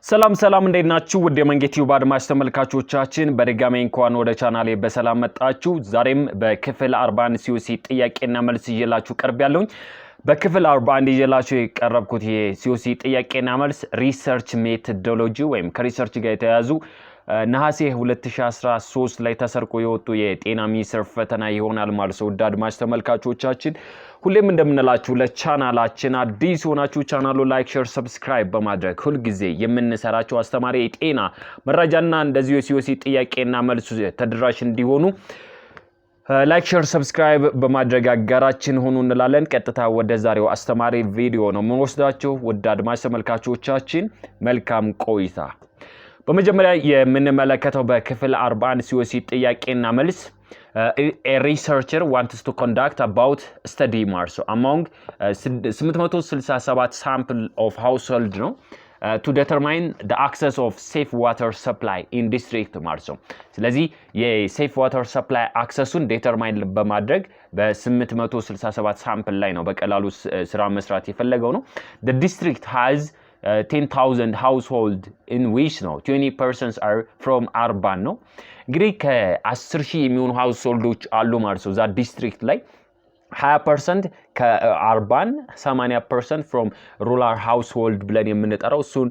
ሰላም እንዴት ናችሁ? ወደ መንጌቲው ባድማጭ ተመልካቾቻችን በድጋሚ እንኳን ወደ ቻናሌ በሰላም መጣችሁ። ዛሬም በክፍል 41 COC ጥያቄና መልስ ይዤላችሁ ቀርቤያለሁኝ። በክፍል 41 ይዤላችሁ የቀረብኩት የCOC ጥያቄና መልስ ሪሰርች ሜቶዶሎጂ ወይም ከሪሰርች ጋር የተያያዙ ነሐሴ 2013 ላይ ተሠርቆ የወጡ የጤና ሚኒስቴር ፈተና ይሆናል ማለት ነው። አድማጭ ተመልካቾቻችን ሁሌም እንደምንላችሁ ለቻናላችን አዲስ ሆናችሁ ቻናሉ ላይክ፣ ሼር፣ ሰብስክራይብ በማድረግ ሁሉ ጊዜ የምንሰራቸው አስተማሪ የጤና መረጃና እንደዚሁ የCOC ጥያቄና መልስ ተደራሽ እንዲሆኑ ላይክ፣ ሼር፣ ሰብስክራይብ በማድረግ አጋራችን ሆኑ እንላለን። ቀጥታ ወደ ዛሬው አስተማሪ ቪዲዮ ነው የምንወስዳችሁ። አድማጭ ተመልካቾቻችን መልካም ቆይታ። በመጀመሪያ የምንመለከተው በክፍል 41 COC ጥያቄና መልስ a researcher wants to conduct about study marso among 867 sample of household to determine the access of safe water supply in district marso ስለዚህ የsafe water supply accessን determine በማድረግ በ867 sample ላይ ነው በቀላሉ ስራ መስራት የፈለገው ነው። The district has 10,000 household in which 20 persons are from urban ነው። እንግዲህ ከ10,000 የሚሆኑ ሃውስሆልዶች አሉ ማለት ነው። ዛ ዲስትሪክት ላይ 20% ከአርባን 80% from rural household ብለን የምንጠራው እሱን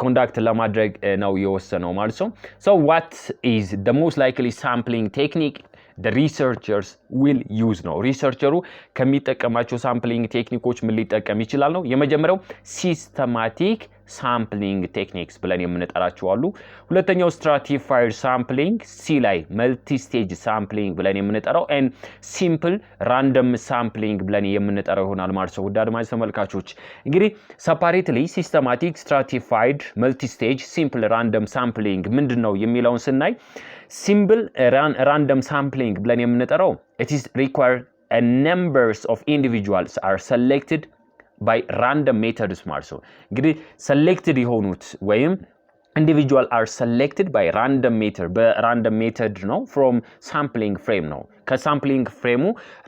ኮንዳክት ለማድረግ ነው የወሰነው ማለት ነው። So what is the most likely sampling technique the researchers will use ነው? ሪሰርቸሩ ከሚጠቀማቸው ሳምፕሊንግ ቴክኒኮች ምን ሊጠቀም ይችላል ነው? የመጀመሪያው ሲስተማቲክ ሳምፕሊንግ ቴክኒክስ ብለን የምንጠራቸው አሉ። ሁለተኛው ስትራቲፋይድ ሳምፕሊንግ፣ ሲ ላይ መልቲ ስቴጅ ሳምፕሊንግ ብለን የምንጠራው and ሲምፕል ራንደም ሳምፕሊንግ ብለን የምንጠራው ይሆናል ማለት ነው። አድማጭ ተመልካቾች እንግዲህ ሰፓሬትሊ ሲስተማቲክ፣ ስትራቲፋይድ፣ መልቲ ስቴጅ፣ ሲምፕል ራንደም ሳምፕሊንግ ምንድነው የሚለውን ስናይ simple random sampling ብለን የምንጠራው it is required a numbers of individuals are selected by random methods ማለት ነው። እንግዲህ selected የሆኑት ወይም individual are selected by random method በራንደም ሜተድ ነው from sampling frame ነው። ከሳምፕሊንግ ፍሬሙ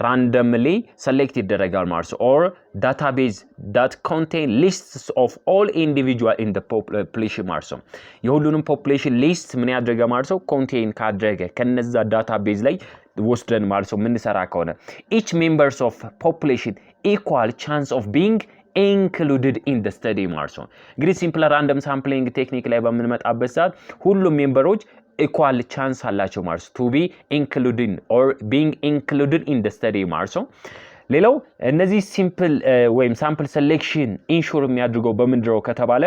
randomly select ይደረጋል ማለት ነው። or database that contain lists of all individual in the population ማለት ነው። የሁሉንም population list ምን ያደረገ ማለት ነው contain ካደረገ ከነዛ database ላይ ወስደን ማለት ነው ምንሰራ ከሆነ each members of population equal chance of being included in the study ማለት ነው። እንግዲህ ሲምፕል ራንደም ሳምፕሊንግ ቴክኒክ ላይ በምንመጣበት ሰዓት ሁሉም ሜምበሮች ኢኳል ቻንስ አላቸው ማለት ነው to be included or being included in the study ማለት ነው። ሌላው እነዚህ ሲምፕል ወይም ሳምፕል ሴሌክሽን ኢንሹር የሚያድርገው በምንድነው ከተባለ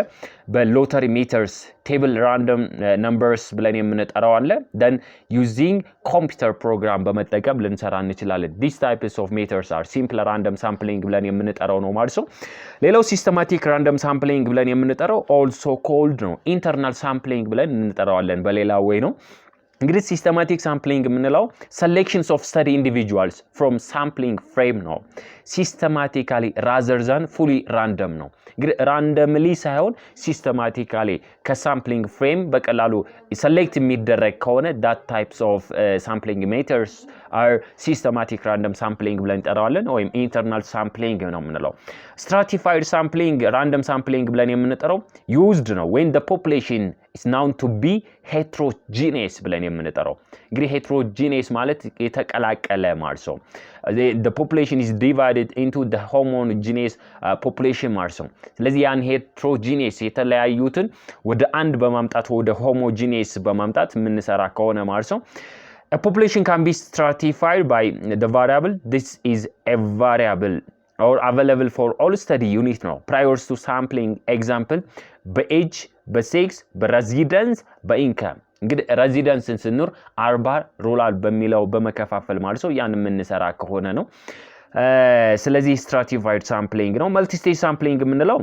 በሎተሪ ሜተርስ ቴብል ራንደም ነምበርስ ብለን የምንጠራው አለ then using computer program በመጠቀም ልንሰራ እንችላለን። these types of methods are simple random sampling ብለን የምንጠራው ነው ማለት ነው። ሌላው ሲስተማቲክ ራንደም ሳምፕሊንግ ብለን የምንጠራው also called ነው internal sampling ብለን እንጠራዋለን በሌላ ወይ ነው። እንግዲህ ሲስተማቲክ ሳምፕሊንግ የምንለው selections of study individuals from sampling frame ነው። ሲስተማቲካሊ rather than fully random ነው። እንግዲህ randomly ሳይሆን ሲስተማቲካሊ ከሳምፕሊንግ ፍሬም በቀላሉ select የሚደረግ ከሆነ that types of sampling methods are systematic random sampling ብለን እንጠራዋለን ወይም internal sampling ነው የምንለው። stratified sampling random sampling ብለን የምንጠራው used ነው when the population is known to be heterogeneous ብለን የምንጠራው። እንግዲህ heterogeneous ማለት የተቀላቀለ ማለት ነው። the population is divided into the homogeneous population ማለት ነው። ስለዚህ ያን heterogeneous የተለያዩትን ወደ አንድ በማምጣት ወደ homogeneous በማምጣት የምንሰራ ከሆነ ማለት ነው። A population can be stratified by the variable this is a variable or available for all study unit ነው prior to sampling example በage በሴክስ በሬዚደንስ በኢንካም እንግዲህ ሬዚደንስን ስንኖር አርባን ሩራል በሚለው በመከፋፈል ማለት ነው ያን የምንሰራ ከሆነ ነው። ስለዚህ ስትራቲፋይድ ሳምፕሊንግ ነው። መልቲ ስቴጅ ሳምፕሊንግ የምንለው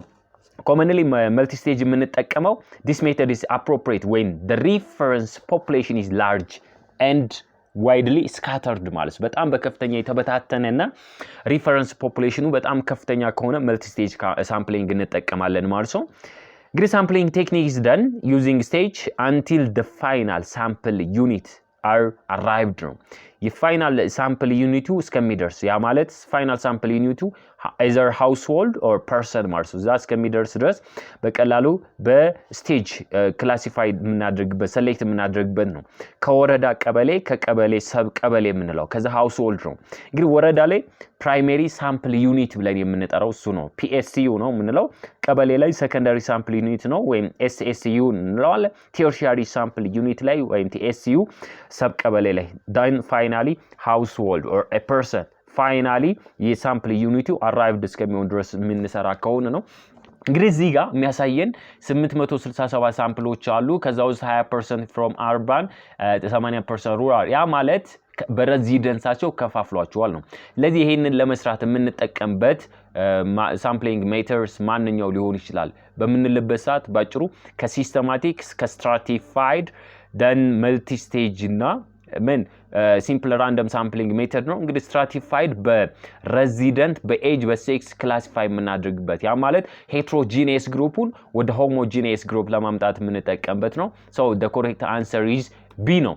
commonly multi stage የምንጠቀመው this method is appropriate when the reference population is large and widely scattered ማለት በጣም በከፍተኛ የተበታተነና ሪፈረንስ ፖፑሌሽኑ በጣም ከፍተኛ ከሆነ መልቲ ስቴጅ ሳምፕሊንግ እንጠቀማለን ማለት ነው። እንግዲህ sampling technique is done using stage until the final sample unit are arrived ነው። የፋይናል ሳምፕል ዩኒቱ እስከሚደርስ ያ ማለት ፋይናል ሳምፕል ዩኒቱ either household or person ማለት ነው ዛስ ከሚደርስ ድረስ በቀላሉ በስቴጅ ክላሲፋይድ የምናደርግበት ሰሌክት የምናደርግበት ነው ከወረዳ ቀበሌ ከቀበሌ ሰብ ቀበሌ የምንለው ከዛ ሃውስሆልድ ነው እንግዲህ ወረዳ ላይ ፕራይመሪ ሳምፕል ዩኒት ብለን የምንጠራው እሱ ነው PSCU ነው የምንለው ቀበሌ ላይ ሰከንዳሪ ሳምፕል ዩኒት ነው ወይም SSU እንለዋለን ቴርሺያሪ ሳምፕል ዩኒት ላይ ወይም TSCU ሰብ ቀበሌ ላይ then finally household or a person finally የሳምፕል ዩኒቱ arrived እስከሚሆን ድረስ የምንሰራ ከሆነ ነው እንግዲህ እዚህ ጋር የሚያሳየን 867 ሳምፕሎች አሉ ከዛ ውስጥ 20% from urban 80% rural ያ ማለት በሬዚደንሳቸው ከፋፍሏቸዋል ነው ለዚህ ይሄንን ለመስራት የምንጠቀምበት ሳምፕሊንግ ሜተርስ ማንኛው ሊሆን ይችላል በምንልበት ሰዓት ባጭሩ ከሲስተማቲክስ ከስትራቲፋይድ then መልቲ ስቴጅ እና ምን simple random sampling method ነው እንግዲህ stratified በሬዚደንት በኤጅ በሴክስ ክላሲፋይ የምናደርግበት ያ ማለት heterogeneous ግሩፑን ወደ homogeneous ግሩፕ ለማምጣት የምንጠቀምበት ነው so the correct answer is B ነው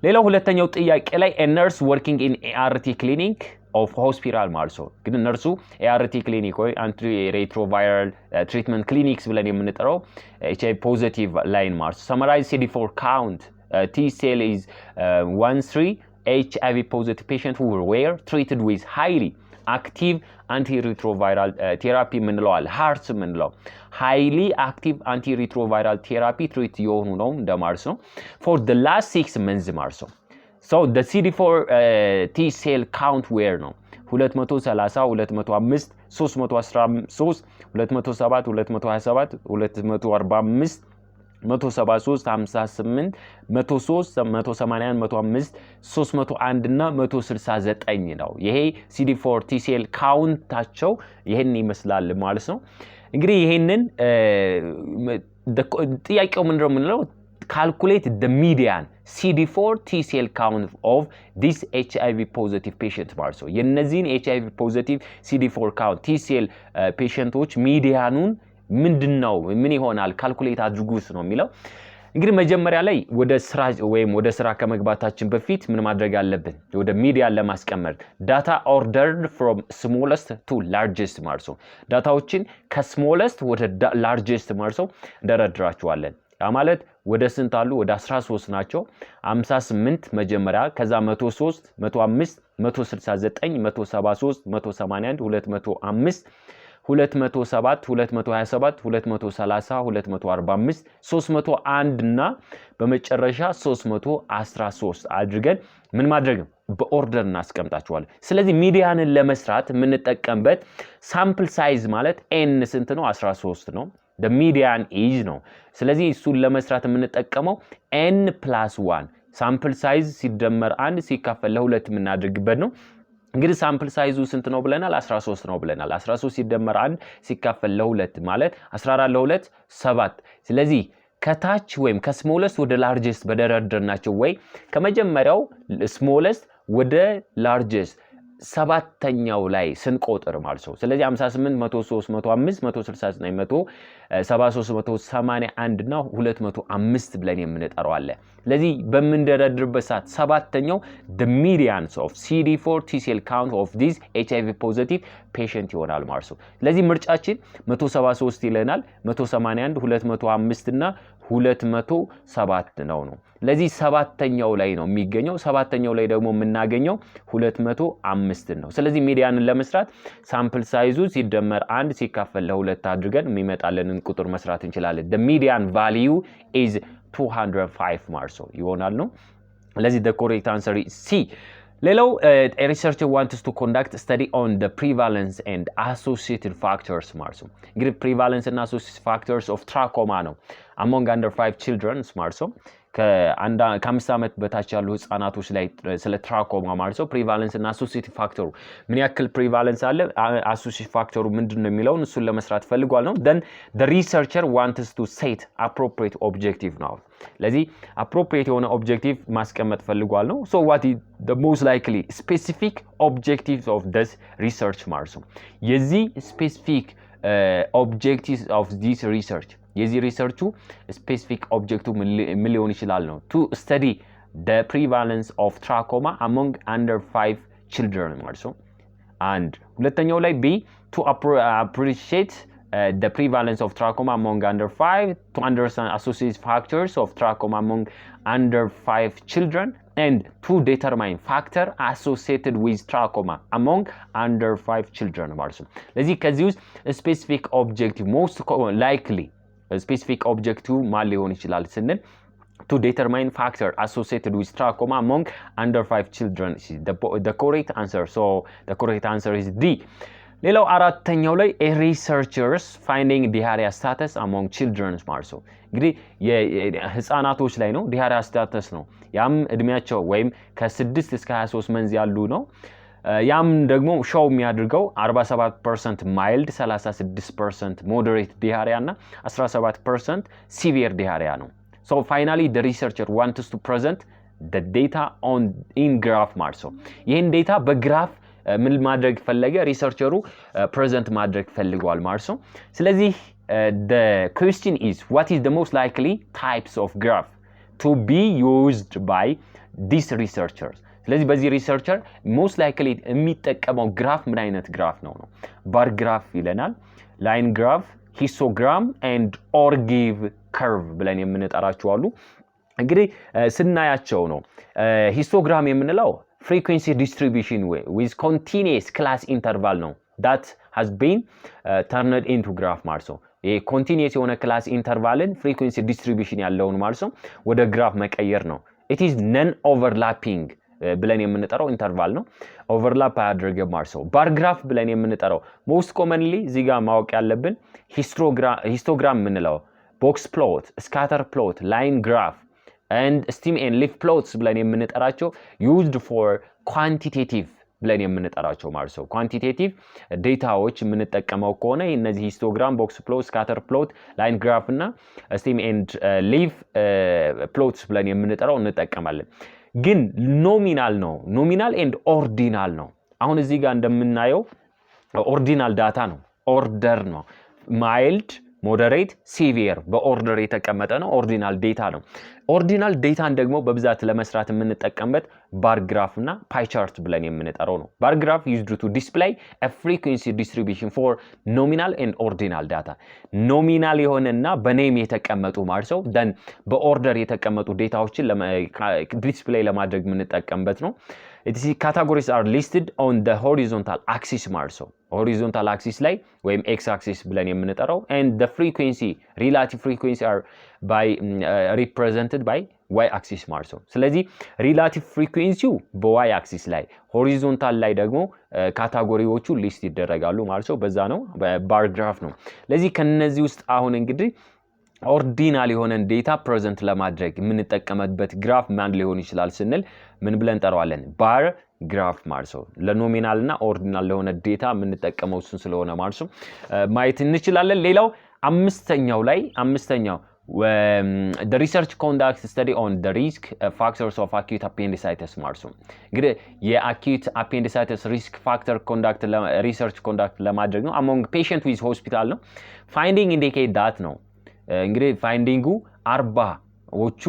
ሌላው ሁለተኛው ጥያቄ ላይ a nurse working in ART clinic of hospital ማለት ነው ግን ነርሱ ART clinic ወይ anti-retroviral treatment clinics ብለን የምንጠራው HIV positive line ማለት summarize CD4 count T cell is 13 HIV positive patients who were treated with highly active anti-retroviral therapy ምንለዋል HAART ምንለው highly active anti-retroviral therapy treat የሆኑ ነው እንደማርስ ነው for the last 6 months ማርስ ነው so the CD4 T cell count were ነው 230 205 313 207 227 245 173 58 103 181 105 301 እና 169 ነው ይሄ CD4 T cell ካውንታቸው ይሄን ይመስላል ማለት ነው እንግዲህ ይሄንን ጥያቄው ምንድነው calculate the median CD4 T cell count of this HIV positive patient ማለት ነው የነዚህን HIV positive CD4 count T cell patientዎች ሚዲያኑን ምንድነው ምን ይሆናል ካልኩሌት አድርጉስ ነው የሚለው እንግዲህ መጀመሪያ ላይ ወደ ስራ ከመግባታችን በፊት ምን ማድረግ አለብን ወደ ሚዲያን ለማስቀመጥ ዳታ ordered from smallest to largest ማለት ነው ዳታዎችን ከስሞለስት ወደ largest ማለት ነው እንደረድራቸዋለን ያ ማለት ወደ ስንት አሉ ወደ 13 ናቸው 58 መጀመሪያ ከዛ 103 105 169 173 181 205 207 227 230 245 301 እና በመጨረሻ 313 አድርገን ምን ማድረግ በኦርደር እናስቀምጣቸዋለን ስለዚህ ሚዲያንን ለመስራት የምንጠቀምበት ሳምፕል ሳይዝ ማለት n ስንት ነው 13 ነው the median is ነው ስለዚህ እሱን ለመስራት የምንጠቀመው n+1 ሳምፕል ሳይዝ ሲደመር 1 ሲካፈል ለ2 የምናደርግበት ነው እንግዲህ ሳምፕል ሳይዙ ስንት ነው ብለናል 13 ነው ብለናል 13 ሲደመር 1 ሲካፈል ለ2 ማለት 14 ለ2 7 ስለዚህ ከታች ወይም ከስሞለስት ወደ ላርጀስት በደረደርናቸው ወይ ከመጀመሪያው ስሞለስት ወደ ላርጀስት ሰባተኛው ላይ ስንቆጥር ማለት ነው ስለዚህ 58 103 105 169 173 181 እና 205 ብለን የምንጠራው አለ ስለዚህ በመንደረድርበት ሰዓት ሰባተኛው the medians of CD4 T cell count of this HIV positive patient ይሆናል ማለት ነው ስለዚህ ምርጫችን 173 ይለናል 181 205 እና 207 ነው ለዚህ ሰባተኛው ላይ ነው የሚገኘው ሰባተኛው ላይ ደግሞ የምናገኘው 205 ነው ስለዚህ ሚዲያንን ለመስራት ሳምፕል ሳይዙ ሲደመር 1 ሲካፈል ለ2 አድርገን የሚመጣልንን ቁጥር መስራት እንችላለን the median value is 205 ማለት ነው ይሆናል ነው ለዚህ the correct answer is C ሌላው a researcher wants to conduct study on the prevalence and associated factors ማለት ነው እንግዲህ prevalence and associated factors of trachoma ነው among under 5 children ማለት ነው ከ5 ዓመት በታች ያሉ ህፃናቶች ላይ ስለ ትራኮማ ማለት ነው prevalence እና associative factor ምን ያክል prevalence አለ associative factor ምንድነው የሚለው እሱን ለመስራት ፈልጓል ነው then the researcher wants to set appropriate objective now ለዚህ appropriate የሆነ objective ማስቀመጥ ፈልጓል ነው so what is the most likely specific objectives of this research ማለት ነው የዚህ specific objectives of this research የዚህ ሪሰርቹ ስፔሲፊክ ኦብጀክቱ ምን ሊሆን ይችላል ነው to study the prevalence of trachoma among under 5 children also. And ሁለተኛው ላይ B to appreciate the prevalence of trachoma among under 5, to understand associated factors of trachoma among under 5 children, and to determine factor associated with trachoma among under 5 children also. ለዚህ ከዚህ ውስጥ specific objective most likely specific objective ማን ሊሆን ይችላል ስንል to determine factor associated with trachoma among under 5 children is the correct answer. So the correct answer is D. ሌላው አራተኛው ላይ researchers finding diarrhea status among children ማለት ነው። እንግዲህ የህፃናቶች ላይ ነው diarrhea status ነው። ያም እድሜያቸው ወይም ከ6 እስከ 23 መንዝ ያሉ ነው። ያም ደግሞ ሾው የሚያደርገው 47% mild 36% moderate diarrhea እና 17% severe diarrhea ነው። So finally the researcher wants to present the data on in graph ማለት ነው። ይሄን ዴታ በግራፍ ምን ማድረግ ፈለገ ሪሰርቸሩ ፕሬዘንት ማድረግ ፈልጓል ማለት ነው። ስለዚህ the question is what is the most likely types of graph to be used by these researchers? ስለዚህ በዚህ ሪሰርቸር most likely የሚጠቀመው ግራፍ ምን አይነት ግራፍ ነው? ባር ግራፍ ይለናል፣ ላይን ግራፍ፣ ሂስቶግራም and ኦርጊቭ curve ብለን የምንጠራቸው አሉ። እንግዲህ ስናያቸው ነው ሂስቶግራም የምንለው frequency distribution with continuous class interval ነው that has been turned into graph ማለት ነው። ይሄ continuous የሆነ class intervalን frequency distribution ያለውን ማለት ነው ወደ ግራፍ መቀየር ነው። it is non overlapping ብለን የምንጠራው ኢንተርቫል ነው። ኦቨርላፕ አያደርግም ማለት ነው። ባር ግራፍ ብለን የምንጠራው most commonly እዚህ ጋር ማወቅ ያለብን ሂስቶግራም የምንለው ቦክስ ፕሎት፣ ስካተር ፕሎት፣ ላይን ግራፍ and stem and leaf plots ብለን የምንጠራቸው used for quantitative ብለን የምንጠራቸው ማለት ነው። ኳንቲቴቲቭ ዴታዎች የምንጠቀመው ከሆነ እነዚህ ሂስቶግራም፣ ቦክስ ፕሎት፣ ስካተር ፕሎት፣ ላይን ግራፍ እና ስቴም ኤንድ ሊፍ ፕሎትስ ብለን የምንጠራው እንጠቀማለን። ግን ኖሚናል ነው። ኖሚናል ኤንድ ኦርዲናል ነው። አሁን እዚህ ጋር እንደምናየው ኦርዲናል ዳታ ነው። ኦርደር ነው። ማይልድ፣ ሞደሬት፣ ሲቪየር በኦርደር የተቀመጠ ነው። ኦርዲናል ዴታ ነው። ኦርዲናል ዴታን ደግሞ በብዛት ለመስራት የምንጠቀምበት ባር ግራፍ እና ፓይ ቻርት ብለን የምንጠራው ነው። ባር ግራፍ used to display a frequency distribution for nominal and ordinal data. ኖሚናል የሆነና በኔም የተቀመጡ ማለት ነው። then በኦርደር የተቀመጡ ዴታዎችን ዲስፕሌይ ለማድረግ የምንጠቀምበት ነው። These categories are listed on the horizontal axis ማለት ነው። horizontal axis ላይ ወይም x axis ብለን የምንጠራው and the frequency relative frequency are by represented by y axis ማለት ነው። ስለዚህ relative frequency በy axis ላይ horizontal ላይ ደግሞ ካታጎሪዎቹ ሊስት ይደረጋሉ ማለት ነው። በዛ ነው ባር ግራፍ ነው። ለዚህ ከነዚህ ውስጥ አሁን እንግዲህ ኦርዲናል የሆነ ዴታ ፕሬዘንት ለማድረግ የምንጠቀምበት ግራፍ ማን ሊሆን ይችላል ስንል ምን ብለን ጠራዋለን? ባር ግራፍ ማለት ነው። ለኖሚናል እና ኦርዲናል ለሆነ ዴታ የምንጠቀመው እሱን ስለሆነ ማለት ነው ማየት እንችላለን። ሌላው አምስተኛው the research conducts study on the risk factors of acute appendicitis ማለት ነው። እንግዲህ የአኪዩት appendicitis risk factor research conduct ለማድረግ ነው among patient with hospital ነው። finding indicate that ነው እንግዲህ ፋይንዲንጉ 40ዎቹ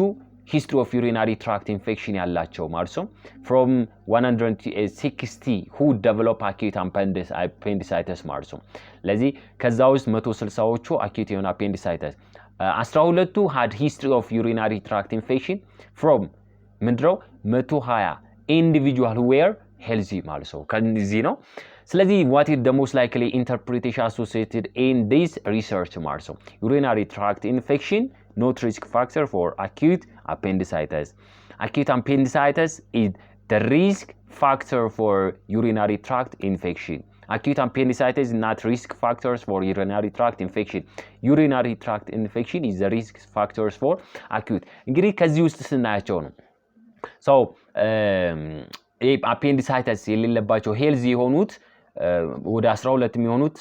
history of urinary tract infection ያላቸው ማለት ነው from 160 who develop acute appendicitis ማለት ነው። ለዚህ ከዛ ውስጥ 160ዎቹ acute የሆነ appendicitis 12ቱ had history of urinary tract infection from ምንድነው 120 individual who were healthy ማለት ነው። ከዚህ ነው። ስለዚህ what is the most likely interpretation associated in this research ማለት ነው? urinary tract infection not risk factor for acute appendicitis. Acute appendicitis is the risk factor for urinary tract infection. Acute appendicitis is not risk factors for urinary tract infection. Urinary tract infection is the risk factors for acute. እንግዲህ ከዚህ ውስጥ ስናያቸው ነው so appendicitis የሌለባቸው ሄልዚ የሆኑት ወደ 12 የሚሆኑት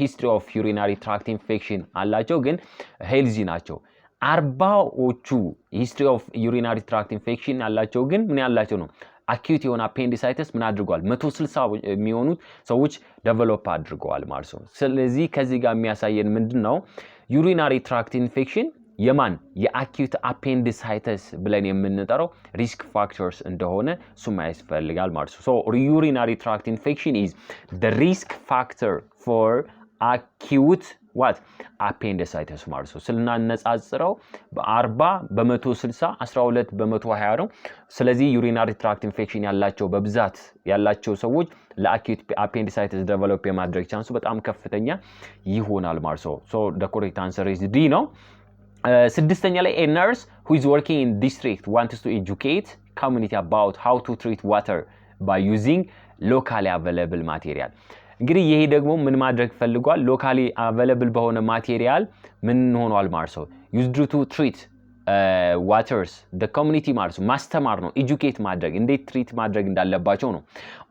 history of urinary tract infection አላቸው ግን ሄልዚ ናቸው። 40ዎቹ history of urinary tract infection አላቸው ግን ምን ያላቸው ነው acute የሆነ appendicitis ምን አድርጓል 160 የሚሆኑት ሰዎች develop አድርገዋል ማለት ነው። ስለዚህ ከዚህ ጋር የሚያሳየን ምንድነው urinary tract infection የማን የአኪዩት አፔንዲሳይተስ ብለን የምንጠራው ሪስክ ፋክተርስ እንደሆነ እሱም ያስፈልጋል ማለት ነው። ሶ urinary tract infection is the risk factor for acute what appendicitis ማለት ነው። ስናነጻጽረው በ40 በ160 12 በ120 ነው። ስለዚህ urinary tract infection ያላቸው በብዛት ያላቸው ሰዎች ለአኪዩት appendicitis develop የማድረግ ቻንሱ በጣም ከፍተኛ ይሆናል ማለት ነው። ሶ the correct answer is D ነው። ስድስተኛ ላይ a nurse who is working in district wants to educate community about how to treat water by using locally available material እንግዲህ ይሄ ደግሞ ምን ማድረግ ፈልጓል locally available በሆነ ማቴሪያል ምን ሆኗል ማለት ነው used to treat waters the community ማለት ነው ማስተማር ነው educate ማድረግ እንዴት ትሪት ማድረግ እንዳለባቸው ነው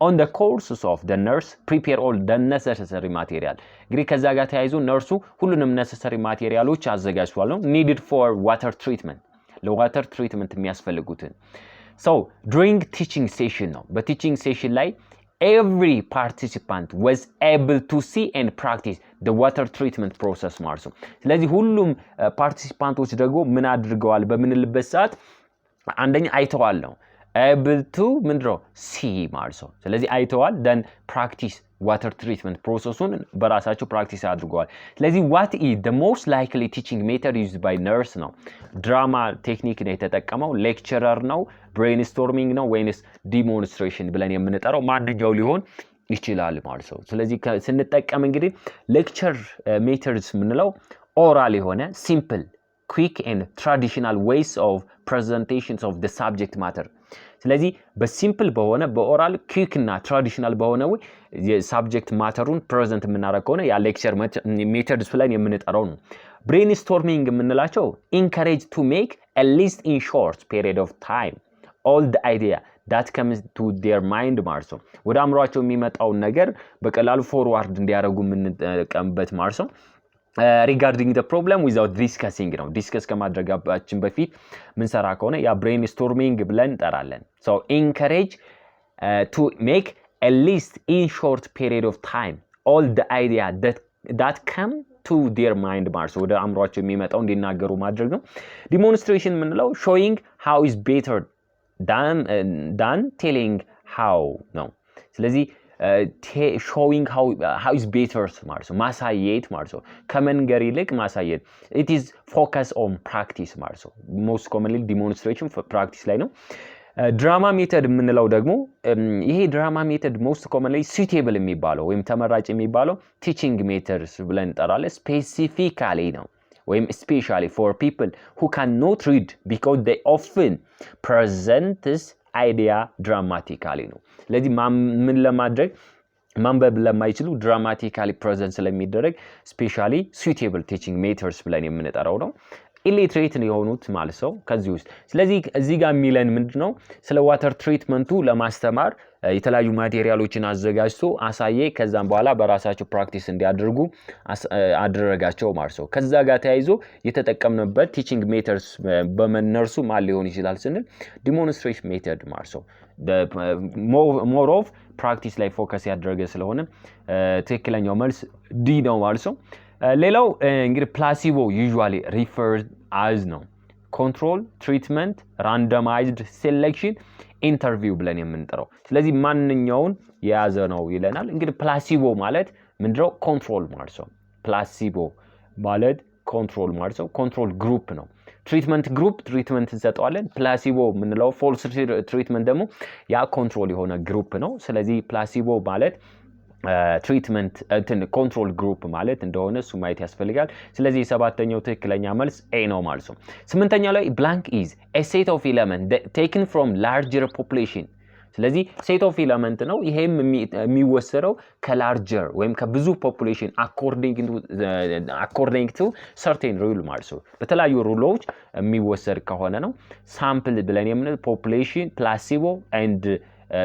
on the courses of the nurse prepare all the necessary material እንግዲህ ከዛ ጋር ተያይዞ ነርሱ ሁሉንም necessary ማቴሪያሎች አዘጋጅቷል ነው needed for water treatment ለዋተር ትሪትመንት የሚያስፈልጉትን so during teaching session ነው በteaching session ላይ every participant was able to see and practice the water treatment process ማለት ነው ስለዚህ ሁሉም ፓርቲሲፓንቶች ደግሞ ምን አድርገዋል በምንልበት ሰዓት አንደኛ አይተዋል ነው able to ምንድነው see ማለት ነው ስለዚህ አይተዋል then practice water treatment processን በራሳቸው practice አድርገዋል ስለዚህ what is the most likely teaching method used by nurse ነው ድራማ ቴክኒክ ነው የተጠቀመው ሌክቸረር ነው brainstorming ነው ወይስ demonstration ብለን የምንጠራው ማንኛው ሊሆን ይችላል ማለት ነው ስለዚህ ስንጠቀም እንግዲህ lecture methods ምንለው oral የሆነ simple quick and traditional ways of presentations of the subject matter ስለዚህ በሲምፕል በሆነ በኦራል ኩዊክ እና ትራዲሽናል በሆነ ወይ የሳብጀክት ማተሩን ፕሬዘንት የምናደርግ ከሆነ ያ ሌክቸር ሜተድስ ብለን የምንጠራው ነው ብሬንስቶርሚንግ የምንላቸው encourage to make at least in short period of time all the idea that comes to their mind ማለት ነው ወደ አእምሮአቸው የሚመጣውን ነገር በቀላሉ ፎርዋርድ እንዲያደርጉ የምንጠቀምበት ማለት ነው regarding the problem without discussing ነው ዲስከስ ከማድረጋችን በፊት ምን ሰራ ከሆነ ያ brainstorming ብለን እንጠራለን so encourage to make at least in short period of time all the idea that come to their mind ማለት ወደ አእምሮአቸው የሚመጣው እንዲናገሩ ማድረግ ነው demonstration ምንለው showing how is better than telling how ነው ስለዚህ showing how is better ማለት ነው ማሳየት ማለት ነው ከመንገር ይልቅ ማሳየት it is focus on practice ማለት ነው most commonly demonstration for practice ላይ ነው ድራማ ሜተድ የምንለው ደግሞ ይሄ ድራማ ሜተድ most commonly suitable የሚባለው ወይም ተመራጭ የሚባለው teaching methods ብለን እንጠራለን specifically ነው ወይም especially for people who cannot read because they often present this idea dramatically ነው ስለዚህ ምን ለማድረግ ማንበብ ለማይችሉ dramatically present ስለሚደረግ especially suitable teaching methods ብለን የምንጠራው ነው illiterate የሆኑት ማለት ነው ከዚህ ውስጥ ስለዚህ እዚህ ጋር የሚለን ምንድነው ስለ ዋተር ትሪትመንቱ ለማስተማር የተለያዩ ማቴሪያሎችን አዘጋጅቶ አሳየ ከዛም በኋላ በራሳቸው ፕራክቲስ እንዲያደርጉ አደረጋቸው ማለት ነው ከዛ ጋር ተያይዞ የተጠቀምነበት ቲቺንግ ሜተድስ በመነርሱ ማል ሊሆን ይችላል ስንል ዲሞንስትሬሽን ሜተድ ማለት ነው ሞር ኦፍ ፕራክቲስ ላይ ፎከስ ያደረገ ስለሆነ ትክክለኛው መልስ ዲ ነው ማለት ነው ሌላው እንግዲህ ፕላሲቦ usually referred as ነው control treatment randomized selection interview ብለን የምንጠራው ስለዚህ ማንኛውን የያዘ ነው ይለናል እንግዲህ ፕላሲቦ ማለት ምንድነው ኮንትሮል ማለት ነው ፕላሲቦ ማለት ኮንትሮል ማለት ነው ኮንትሮል ግሩፕ ነው ትሪትመንት ግሩፕ ትሪትመንት እንሰጣለን ፕላሲቦ ምንለው ፎልስ ትሪትመንት ደግሞ ያ ኮንትሮል የሆነ ግሩፕ ነው ስለዚህ ፕላሲቦ ማለት ትሪትመንት ኮንትሮል ግሩፕ ማለት እንደሆነ እሱ ማየት ያስፈልጋል ስለዚህ ሰባተኛው ትክክለኛ መልስ ኤ ነው ማለት ነው ስምንተኛው ላይ blank is a set of element taken from larger population ስለዚህ set of element ነው ይሄም የሚወሰደው ከላርጀር ወይም ከብዙ population according to certain rule ማለት ነው በተለያዩ ሩሎች የሚወሰድ ከሆነ ነው sample ብለን የምንለው population placebo and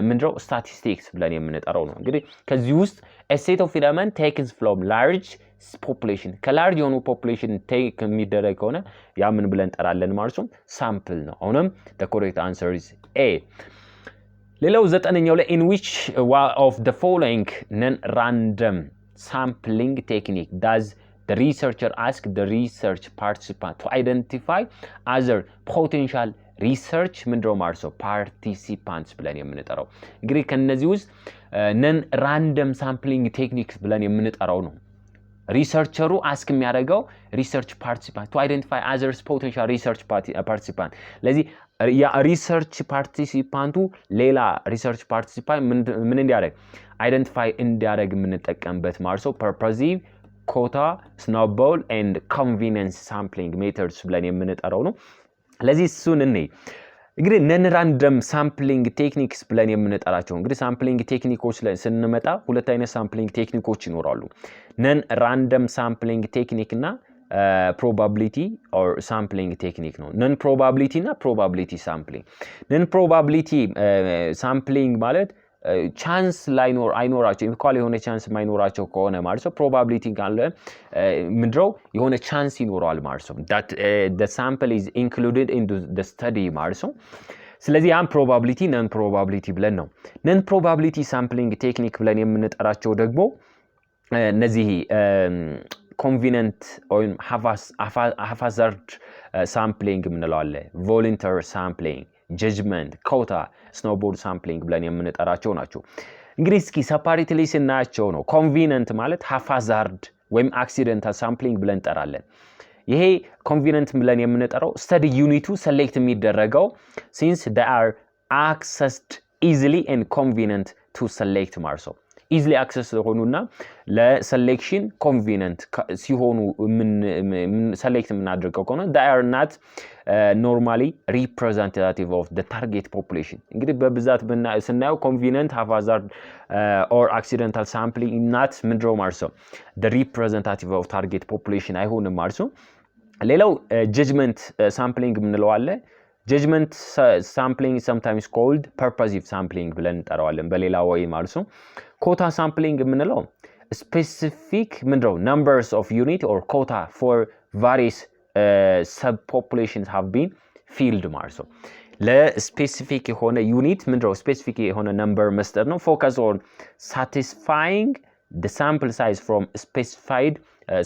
ምንድነው statistics ብለን የምንጠራው ነው እንግዲህ ከዚህ ውስጥ a set of element taken from large population ከላርጅ የሆኑ population take የሚደረግ ከሆነ ያ ምን ብለን እንጠራለን ማለት ነው sample ነው አሁንም the correct answer is A ሌላው ዘጠነኛው ላይ in which of the following non-random sampling technique does the researcher asked the research participant to identify other potential research ምንድነው ማለት ነው participants ብለን የምንጠራው እንግዲህ ከነዚህ ውስጥ non random sampling techniques ብለን የምንጠራው ነው ሪሰርቸሩ አስክ የሚያደርገው ሪሰርች ፓርቲሲፓንት to identify other potential research participant ለዚህ ያ ሪሰርች ፓርቲሲፓንቱ ሌላ ሪሰርች ፓርቲሲፓንት ምን እንዲያደርግ አይደንቲፋይ እንዲያደርግ የምንጠቀምበት ማለት ነው purposive quota snowball and convenience sampling methods ብለን የምንጠራው ነው ለዚህ እሱን እንግዲህ non random sampling techniques ብለን የምንጠራቸው እንግዲህ sampling techniques ላይ ስንመጣ ሁለት አይነት sampling techniques ይኖራሉ non random sampling technique እና probability or sampling technique ነው non probability እና probability sampling non probability sampling ማለት ቻንስ ላይኖር አይኖራቸው ኢኳል የሆነ ቻንስ ማይኖራቸው ከሆነ ማለት ነው probability ካለ ምንድነው የሆነ ቻንስ ይኖራል ማለት ነው that the sample is included into the study ማለት ነው ስለዚህ ያን probability non probability ብለን ነው non probability sampling technique ብለን የምንጠራቸው ደግሞ እነዚህ convenient or haphazard sampling ምንለው አለ voluntary sampling judgment quota snowball sampling ብለን የምንጠራቸው ናቸው እንግዲህ እስኪ separately ስናያቸው ነው convenient ማለት haphazard ወይም accidental sampling ብለን እንጠራለን ይሄ convenient ብለን የምንጠራው study unitu select የሚደረገው since they are accessed easily and convenient to select ማለት ነው easily access ሆኑና ለselection convenient ሲሆኑ select የምናደርገው ከሆነ they are not normally representative of the target population እንግዲህ በብዛት ስናየው convenient haphazard or accidental sampling not ምንድነው ማለት ነው the representative of target population አይሆንም ማለት ነው ሌላው judgment sampling ምንለው አለ judgment sampling is sometimes called purposive sampling ብለን እንጠራዋለን በሌላ ወይ ማለት ነው quota sampling ምንለው specific ምንድነው numbers of unit or quota for various subpopulations have been filled ማለት ነው ለስፔሲፊክ የሆነ ዩኒት ምንድነው ስፔሲፊክ የሆነ number መስጠት ነው focus on satisfying the sample size from specified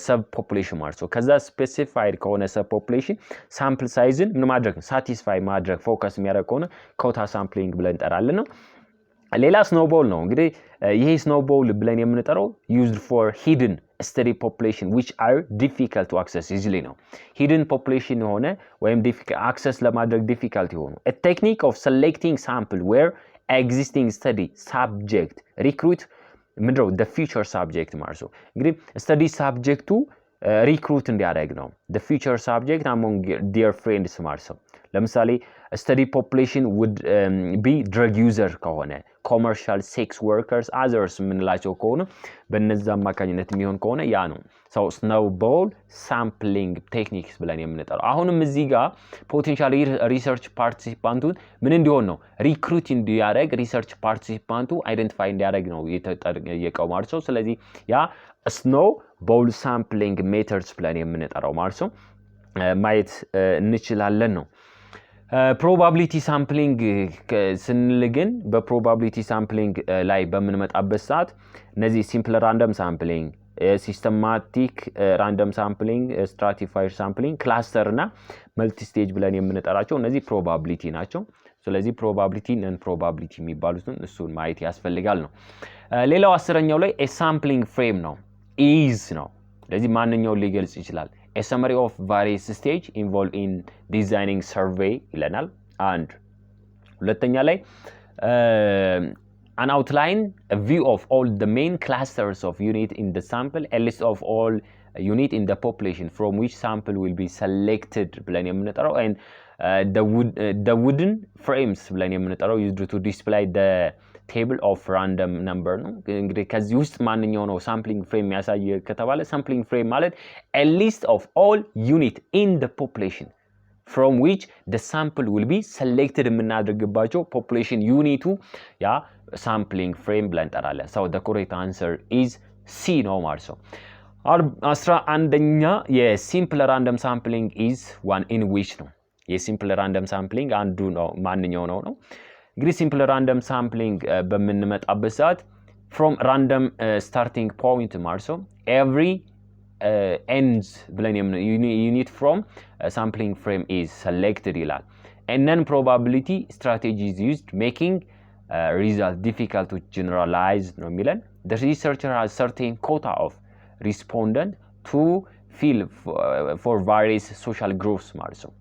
subpopulation ማለት ነው ከዛ specified ከሆነ subpopulation sample size ምን ማድረግ satisfy ማድረግ focus የሚያደርግ ከሆነ quota sampling ብለን እንጠራለን ነው ሌላ snowball ነው እንግዲህ ይሄ snowball ብለን የምንጠራው used for hidden study population which are difficult to access easily ነው hidden population የሆነ ወይም difficult access ለማድረግ difficult የሆኑ a technique of selecting sample where existing study subject recruit ምንድነው the future subject ማለት ነው እንግዲህ study subject to recruit እንዲያደርግ ነው the future subject among their friends ማለት ነው ለምሳሌ study population would be drug user ከሆነ commercial sex workers others ምንላቸው ከሆነ በእነዛ አማካኝነት የሚሆን ከሆነ ያ ነው so snowball sampling techniques ብለን የምንጠራው አሁንም እዚህ ጋር potential research participant ምን እንዲሆን ነው recruit እንዲያደርግ research participant identify እንዲያደርግ ነው የተጠየቀው ማለት ነው ስለዚህ ያ snowball sampling methods ብለን የምንጠራው ማለት ነው ማየት እንችላለን ነው probability sampling ስንል ግን በprobability sampling ላይ በምንመጣበት ሰዓት እነዚህ simple random sampling systematic random sampling stratified sampling cluster እና multi stage ብለን የምንጠራቸው እነዚህ probability ናቸው ስለዚህ probability non probability የሚባሉትን እሱን ማየት ያስፈልጋል ነው ሌላው 10ኛው ላይ a sampling frame ነው is ነው ስለዚህ ማንኛው ሊገልጽ ይችላል a summary of various stage involved in designing survey ይለናል and ሁለተኛ ላይ an outline a view of all the main clusters of unit in the sample a list of all unit in the population from which sample will be selected ብለን የምንጠራው and the wooden frames ብለን የምንጠራው used to display the table of random number ነው እንግዲህ ከዚህ ውስጥ ማንኛው ነው sampling frame ያሳይ ከተባለ sampling frame ማለት a list of all unit in the population from which the sample will be selected የምናደርግባቸው population unitu ያ sampling frame ብለን እንጠራለን so the correct answer is C ነው ማለት ነው 11ኛ የsimple random sampling is one in which ነው የsimple random sampling አንዱ ነው ማንኛው ነው እንግዲህ simple random sampling በምንመጣበት ሰዓት from random starting point ማለት ነው every ends ብለን unit from sampling frame is selected ይላል and then probability strategy is used making result difficult to generalize ነው የሚለን the researcher has certain quota of respondent to fill for various social groups ማለት ነው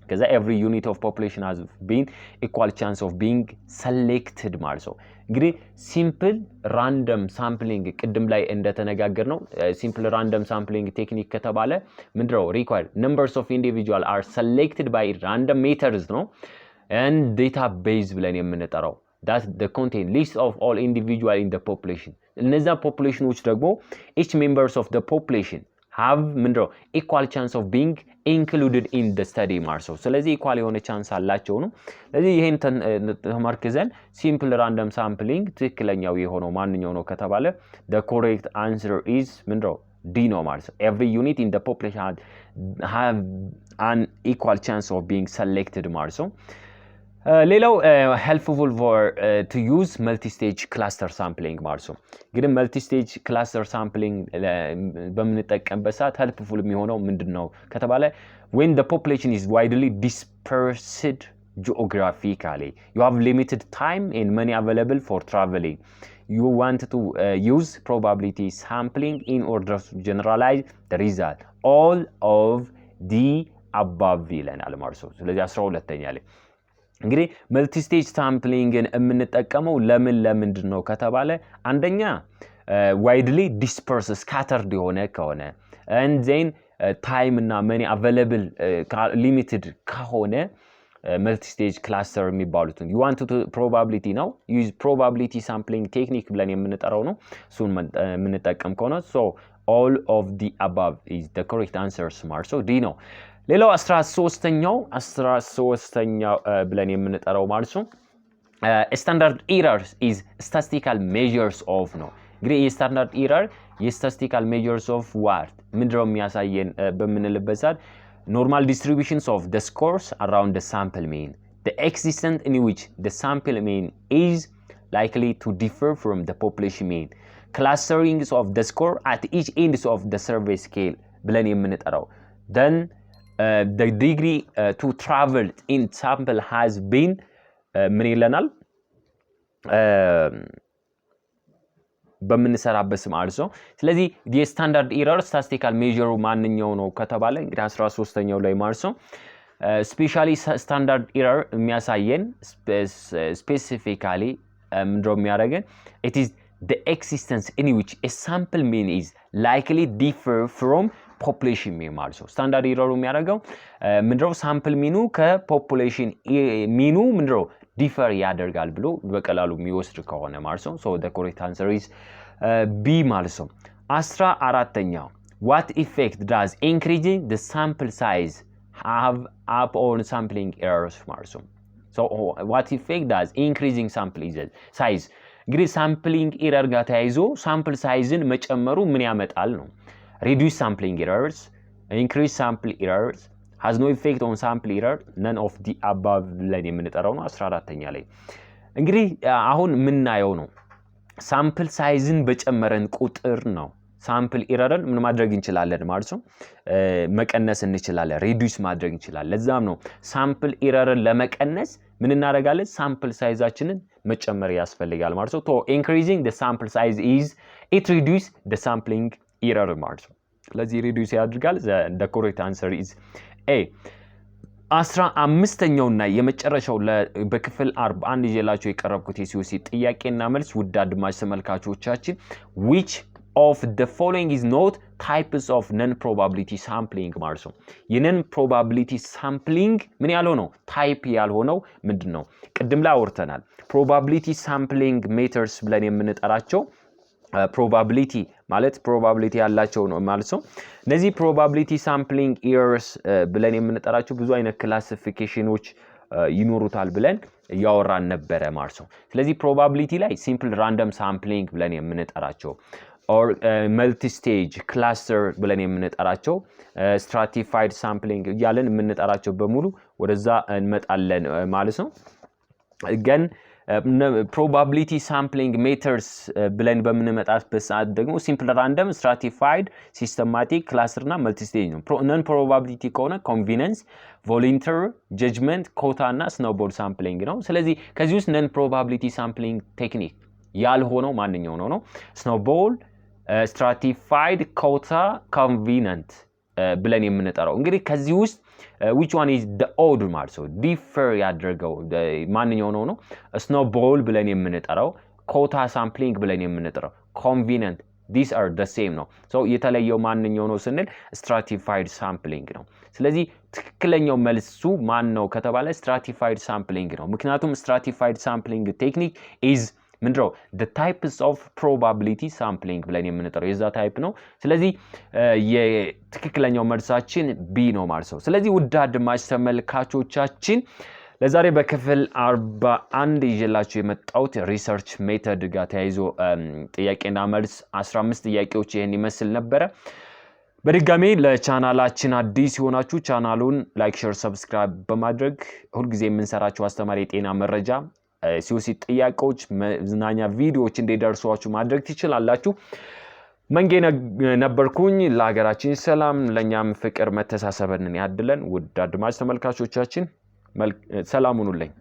because every unit of population has been equal chance of being selected ማለት ነው እንግዲህ simple random sampling ቅድም ላይ እንደተነጋገር ነው simple random sampling technique ከተባለ ምንድነው required numbers of individual are selected by random methods ነው and database ብለን የምንጠራው that the contain list of all individual in the population እነዛ ፖፑሌሽኖች ደግሞ each members of the population have ምንድነው equal chance of being included in the study ማርሶ ስለዚህ equal የሆነ ቻንስ አላቸው ነው ስለዚህ ይሄን ተማርከዘን simple random sampling ትክክለኛው የሆነው ማንኛው ነው ከተባለ the correct answer is ምንድነው D ነው ማለት every unit in the population have an equal chance of being selected ማለት ሌላው helpful for to use multi-stage cluster sampling ማለት ግን multi-stage cluster sampling በምንጠቀምበት ሰዓት helpful የሚሆነው ምንድነው ከተባለ when the population is widely dispersed geographically you have limited time and money available for traveling you want to use probability sampling in order to generalize the result all of the above ይለናል ማለት ስለዚህ 12ኛ ላይ እንግዲህ መልቲ ስቴጅ ሳምፕሊንግን የምንጠቀመው ለምንድነው ከተባለ አንደኛ widely dispersed scattered የሆነ ከሆነ and then time እና money available limited ከሆነ መልቲ ስቴጅ ክላስተር የሚባሉት you want to probability ነው use probability sampling technique ብለን የምንጠራው ነው እሱን የምንጠቀም ከሆነ so all of the above is the correct answer smart so D ነው ሌላው 13ኛው ብለን የምንጠራው ማለት ነው standard errors is statistical measures of ነው እንግዲህ standard error statistical measures of what ምንድነው የሚያሳየን በምንልበት ሰዓት normal distributions of the scores around the sample mean the extent in which the sample mean is likely to differ from the population mean clusterings of the score at each ends of the survey scale ብለን የምንጠራው then the degree to travel in sample has been ምን ይለናል በምንሰራበት ማለት ነው ስለዚህ የስታንዳርድ ኤረር ስታቲስቲካል ሜዠሩ ማንኛው ነው ከተባለ እንግዲህ 13ኛው ላይ ማለት ነው ስፔሻሊ ስታንዳርድ ኤረር የሚያሳየን ስፔሲፊካሊ ምንድነው የሚያደርገን it is the existence in which a sample mean is likely differ from population mean ማለት ነው ስታንዳርድ ኤረሩ የሚያደርገው ምንድነው ሳምፕል ሚኑ ከፖፑሌሽን ሚኑ ምንድነው ዲፈር ያደርጋል ብሎ በቀላሉ የሚወስድ ከሆነ ማለት ነው so the correct answer is B ማለት ነው 14ኛው what effect does increasing the sample size have upon sampling errors ማለት ነው so what effect does increasing sample size እንግዲህ ሳምፕሊንግ ኤረር ጋር ተያይዞ ሳምፕል ሳይዝን መጨመሩ ምን ያመጣል ነው reduce sampling errors increase sample errors has no effect on sample error none of the above ላይ የምንጠራው ነው 14ኛ ላይ እንግዲህ አሁን ምናየው ነው ሳምፕል ሳይዝን በጨመረን ቁጥር ነው ሳምፕል ኤረርን ምን ማድረግ እንችላለን ማለት ነው መቀነስ እንችላለን ሪዲዩስ ማድረግ እንችላለን ለዛም ነው ሳምፕል ኤረርን ለመቀነስ ምን እናደርጋለን ሳምፕል ሳይዛችንን መጨመር ያስፈልጋል ማለት ነው to increasing the sample size is it reduce the sampling error ማለት ነው ስለዚህ ሪዲዩስ ያደርጋል the correct answer is A 15ኛውና የመጨረሻው በክፍል 41 ይዤላችሁ የቀረብኩት የሲኦሲ ጥያቄና መልስ ውድ አድማጭ ተመልካቾቻችን which of the following is not types of non probability sampling ማለት ነው የነን probability sampling ምን ያለው ነው ታይፕ ያልሆነው ምንድነው ቅድም ላይ አወርተናል probability sampling methods ብለን የምንጠራቸው probability ማለት probability ያላቸው ነው ማለት ነው እነዚህ probability sampling errors ብለን የምንጠራቸው ብዙ አይነት ክላሲፊኬሽኖች ይኖሩታል ብለን ያወራን ነበር ማለት ነው ስለዚህ probability ላይ simple random sampling ብለን የምንጠራቸው or multi-stage cluster ብለን የምንጠራቸው stratified sampling ያለን የምንጠራቸው በሙሉ ወደዛ እንመጣለን ማለት ነው ግን probability sampling methods ብለን በምንመጣበት ሰዓት ደግሞ simple random stratified systematic cluster እና multi stage ነው non probability ከሆነ convenience voluntary judgment quota እና snowball sampling ነው ስለዚህ ከዚህ ውስጥ non probability sampling technique ያልሆነው ማንኛው ነው snowball stratified quota convenient ብለን የምንጠራው እንግዲህ ከዚህ ውስጥ which one is the odd ማለት ነው differ ያደርገው ማንኛው ነው snowball ብለን የምንጠራው quota sampling ብለን የምንጠራው convenient these are the same ነው so የተለየው ማንኛው ነው ስንል stratified sampling ነው ስለዚህ ትክክለኛው መልሱ ማን ነው ከተባለ stratified sampling ነው ምክንያቱም stratified sampling technique is ምንድነው the types of probability sampling ብለን የምንጠራው የዛ ታይፕ ነው ስለዚህ የትክክለኛው መልሳችን B ነው ማለት ነው ስለዚህ ውድ አድማጭ ተመልካቾቻችን ለዛሬ በክፍል 41 ይዤላችሁ የመጣሁት ሪሰርች ሜተድ ጋር ተያይዞ ጥያቄና መልስ 15 ጥያቄዎች ይሄን ይመስል ነበር በድጋሜ ለቻናላችን አዲስ ሆናችሁ ቻናሉን ላይክ ሼር ሰብስክራይብ በማድረግ ሁሉ ጊዜ የምንሰራቸው አስተማሪ የጤና መረጃ COC ጥያቄዎች መዝናኛ ቪዲዮዎች እንዲደርሷችሁ ማድረግ ትችላላችሁ መንጌ ነበርኩኝ ለሀገራችን ሰላም ለኛም ፍቅር መተሳሰብን ያድለን ውድ አድማጭ ተመልካቾቻችን ሰላም ሁኑልኝ